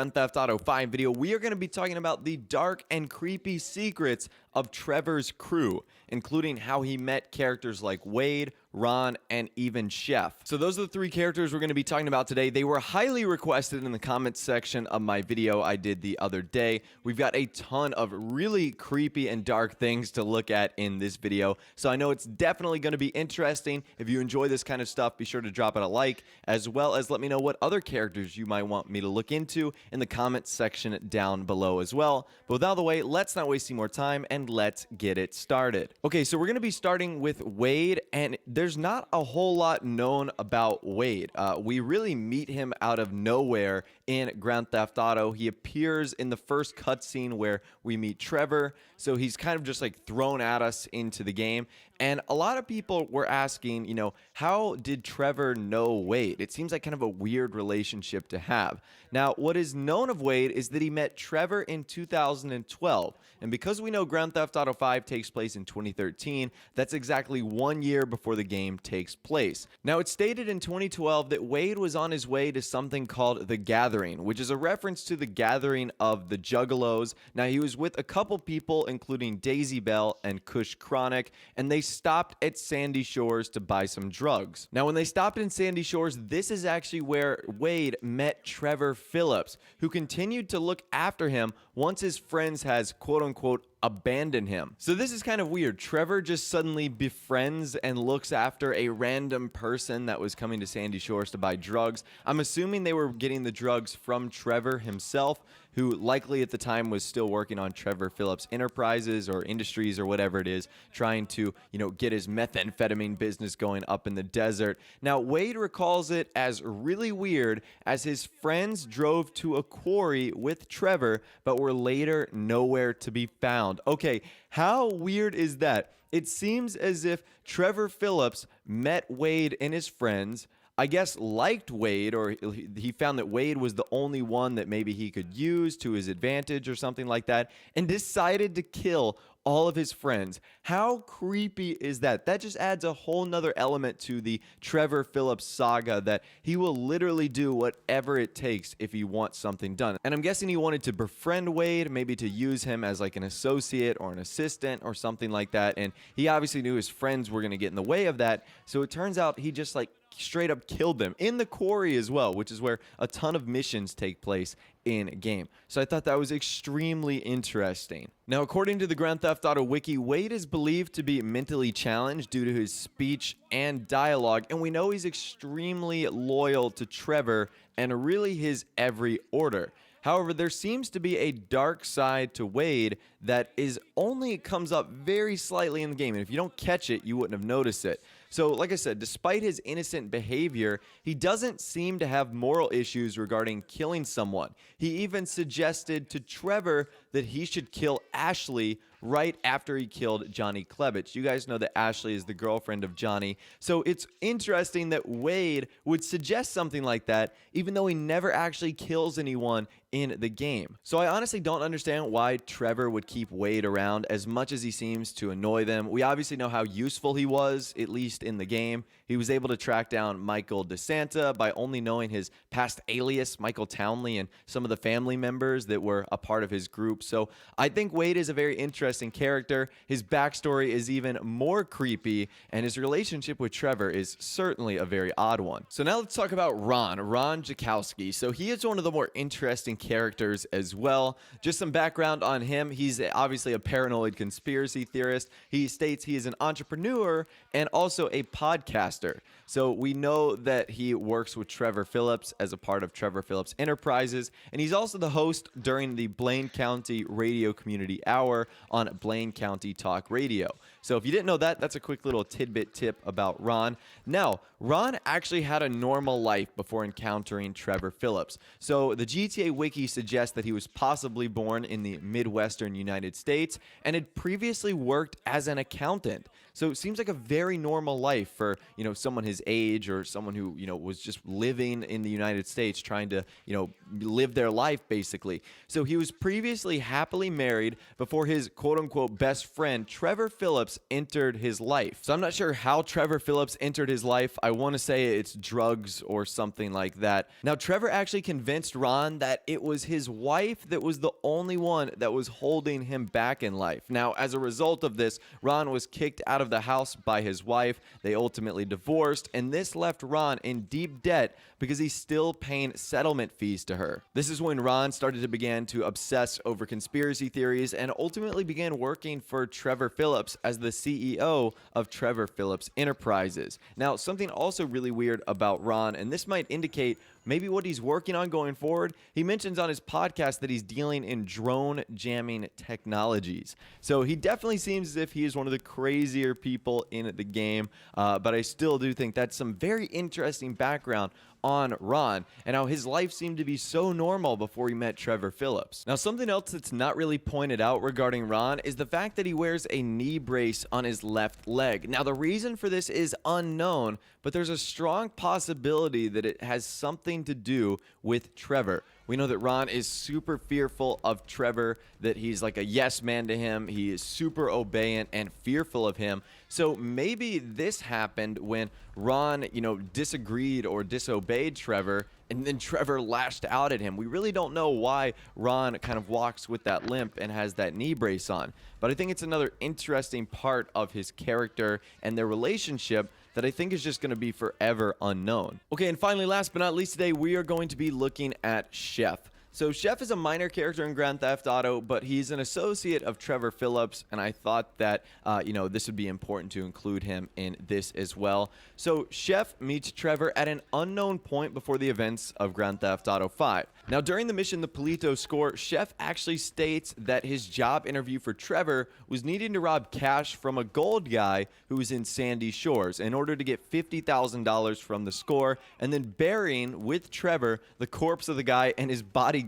Grand Theft Auto 5 video, we are going to be talking about the dark and creepy secrets of Trevor's crew, including how he met characters like Wade, Ron, and even Chef. So those are the three characters we're going to be talking about today. They were highly requested in the comments section of my video I did the other day. We've got a ton of really creepy and dark things to look at in this video, so I know it's definitely going to be interesting. If you enjoy this kind of stuff, be sure to drop it a like, as well as let me know what other characters you might want me to look into in the comments section down below as well. But without the way, let's not waste any more time and let's get it started. Okay, so we're going to be starting with Wade, and there's not a whole lot known about Wade. We really meet him out of nowhere in Grand Theft Auto. He appears in the first cutscene where we meet Trevor, so he's kind of just like thrown at us into the game. And a lot of people were asking, you know, how did Trevor know Wade? It seems like kind of a weird relationship to have. Now, what is known of Wade is that he met Trevor in 2012. And because we know Grand Theft Auto 5 takes place in 2013, that's exactly 1 year before the game takes place. Now, it's stated in 2012 that Wade was on his way to something called The Gathering, which is a reference to the gathering of the Juggalos. Now, he was with a couple people, including Daisy Bell and Kush Chronic, and they stopped at Sandy Shores to buy some drugs. Now, when they stopped in Sandy Shores, this is actually where Wade met Trevor Phillips, who continued to look after him once his friends has quote-unquote abandoned him. So this is kind of weird. Trevor just suddenly befriends and looks after a random person that was coming to Sandy Shores to buy drugs. I'm assuming they were getting the drugs from Trevor himself, who likely at the time was still working on Trevor Phillips Enterprises or Industries or whatever it is, trying to, get his methamphetamine business going up in the desert. Now, Wade recalls it as really weird as his friends drove to a quarry with Trevor, but were later nowhere to be found. Okay, how weird is that? It seems as if Trevor Phillips met Wade and his friends, I guess liked Wade, or he found that Wade was the only one that maybe he could use to his advantage or something like that, and decided to kill all of his friends. How creepy is that? That just adds a whole nother element to the Trevor Phillips saga, that he will literally do whatever it takes if he wants something done. And I'm guessing he wanted to befriend Wade, maybe to use him as like an associate or an assistant or something like that. And he obviously knew his friends were going to get in the way of that. So it turns out he just straight up killed them in the quarry as well, which is where a ton of missions take place in game. So I thought that was extremely interesting. Now, according to the Grand Theft Auto wiki, Wade is believed to be mentally challenged due to his speech and dialogue, and we know he's extremely loyal to Trevor and really his every order. However, there seems to be a dark side to Wade that only comes up very slightly in the game, and if you don't catch it, you wouldn't have noticed it. So, like I said, despite his innocent behavior, he doesn't seem to have moral issues regarding killing someone. He even suggested to Trevor that he should kill Ashley right after he killed Johnny Klebich. You guys know that Ashley is the girlfriend of Johnny. So it's interesting that Wade would suggest something like that, even though he never actually kills anyone in the game. So I honestly don't understand why Trevor would keep Wade around as much as he seems to annoy them. We obviously know how useful he was, at least in the game. He was able to track down Michael DeSanta by only knowing his past alias, Michael Townley, and some of the family members that were a part of his group. So I think Wade is a very interesting character. His backstory is even more creepy, and his relationship with Trevor is certainly a very odd one. So now let's talk about Ron Jakowski. So he is one of the more interesting characters as well. Just some background on him. He's obviously a paranoid conspiracy theorist. He states he is an entrepreneur and also a podcaster. So we know that he works with Trevor Phillips as a part of Trevor Phillips Enterprises, and he's also the host during the Blaine County Radio Community Hour on Blaine County Talk Radio. So if you didn't know that, that's a quick little tidbit tip about Ron. Now, Ron actually had a normal life before encountering Trevor Phillips. So the GTA Wiki suggests that he was possibly born in the Midwestern United States and had previously worked as an accountant. So it seems like a very normal life for, someone his age or someone who, was just living in the United States trying to, live their life basically. So he was previously happily married before his quote unquote best friend, Trevor Phillips, entered his life. So I'm not sure how Trevor Phillips entered his life. I want to say it's drugs or something like that. Now, Trevor actually convinced Ron that it was his wife that was the only one that was holding him back in life. Now, as a result of this, Ron was kicked out of the house by his wife. They ultimately divorced, and this left Ron in deep debt because he's still paying settlement fees to her. This is when Ron started to begin to obsess over conspiracy theories and ultimately began working for Trevor Phillips as the CEO of Trevor Phillips Enterprises. Now, something also really weird about Ron, and this might indicate maybe what he's working on going forward. He mentions on his podcast that he's dealing in drone jamming technologies. So he definitely seems as if he is one of the crazier people in the game. But I still do think that's some very interesting background on Ron and how his life seemed to be so normal before he met Trevor Phillips. Now, something else that's not really pointed out regarding Ron is the fact that he wears a knee brace on his left leg. Now, the reason for this is unknown, but there's a strong possibility that it has something to do with Trevor. We know that Ron is super fearful of Trevor, that he's like a yes man to him. He is super obedient and fearful of him. So maybe this happened when Ron, disagreed or disobeyed Trevor, and then Trevor lashed out at him. We really don't know why Ron kind of walks with that limp and has that knee brace on. But I think it's another interesting part of his character and their relationship that I think is just going to be forever unknown. Okay, and finally, last but not least today, we are going to be looking at Chef. So Chef is a minor character in Grand Theft Auto, but he's an associate of Trevor Phillips, and I thought that, this would be important to include him in this as well. So Chef meets Trevor at an unknown point before the events of Grand Theft Auto 5. Now, during the mission, the Polito Score, Chef actually states that his job interview for Trevor was needing to rob cash from a gold guy who was in Sandy Shores in order to get $50,000 from the score, and then burying with Trevor the corpse of the guy and his bodyguards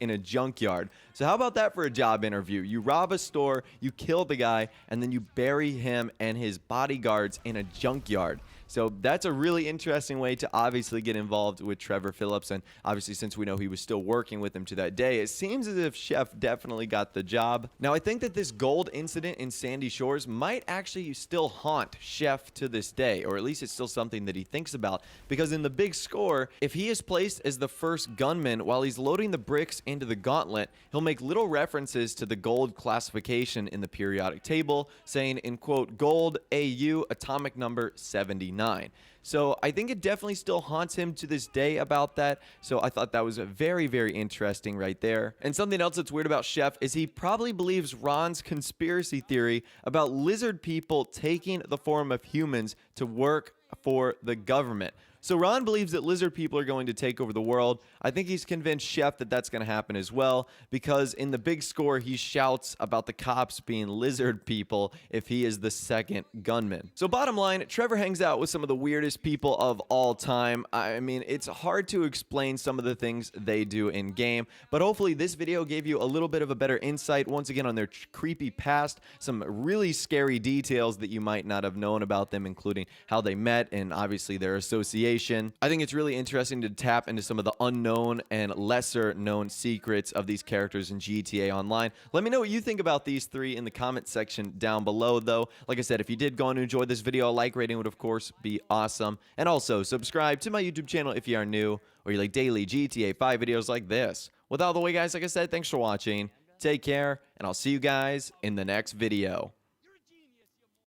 in a junkyard. So how about that for a job interview? You rob a store, you kill the guy, and then you bury him and his bodyguards in a junkyard. So that's a really interesting way to obviously get involved with Trevor Phillips. And obviously, since we know he was still working with him to that day, it seems as if Chef definitely got the job. Now, I think that this gold incident in Sandy Shores might actually still haunt Chef to this day, or at least it's still something that he thinks about. Because in the big score, if he is placed as the first gunman while he's loading the bricks into the gauntlet, he'll make little references to the gold classification in the periodic table, saying in quote, gold AU atomic number 79. So I think it definitely still haunts him to this day about that. So I thought that was very, very interesting right there. And something else that's weird about Chef is he probably believes Ron's conspiracy theory about lizard people taking the form of humans to work for the government. So Ron believes that lizard people are going to take over the world. I think he's convinced Chef that that's going to happen as well, because in the big score, he shouts about the cops being lizard people if he is the second gunman. So bottom line, Trevor hangs out with some of the weirdest people of all time. I mean, it's hard to explain some of the things they do in game, but hopefully this video gave you a little bit of a better insight once again on their creepy past, some really scary details that you might not have known about them, including how they met and obviously their association. I think it's really interesting to tap into some of the unknown and lesser known secrets of these characters in GTA Online. Let me know what you think about these three in the comment section down below, though. Like I said, if you did go on to enjoy this video, a like rating would of course be awesome. And also subscribe to my YouTube channel if you are new or you like daily GTA 5 videos like this. With all the way, guys, like I said, thanks for watching. Take care, and I'll see you guys in the next video.